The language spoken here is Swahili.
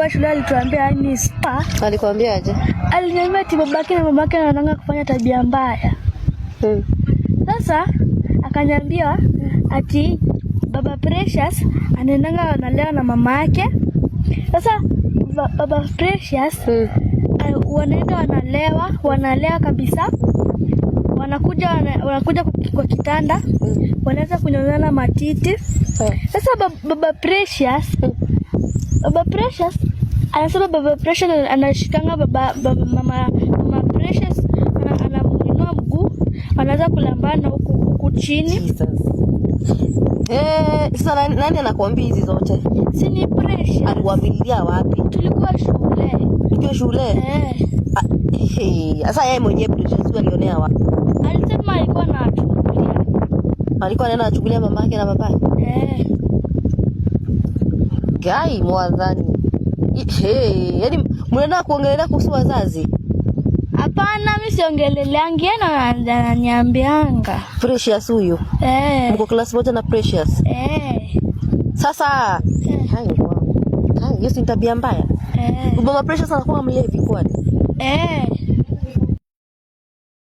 tulikuwa shule alituambia ni spa. Alikwambia aje? Aliniambia ati babake na mamake wanataka kufanya tabia mbaya. Sasa akaniambia ati Baba Precious anaendanga analea na mama yake. Sasa Baba Precious wanaenda wanalewa kabisa. Wanakuja kwa kitanda. Wanaanza kunyonyana matiti. Sasa Baba Precious anasema Baba Precious anashikanga mama Precious anamuinua mguu, anaanza kulambana huku chini. Sasa nani anakuambia hizi zote? Si ni Precious. Alikwambia wapi? Tulikuwa shule. Tulikuwa shule? Sasa yeye mwenyewe Precious alionea wapi? Alisema alikuwa anachukulia. Alikuwa anaenda kuchukulia mamake na babake? Gai mwadhani. Yaani mnaenda kuongelea kuhusu wazazi? Hapana, mimi siongeleleangi, na ananiambianga. Precious huyu? Mko class moja na Precious? Sasa hiyo si tabia mbaya. Baba Precious anakuwa mlevi kwani?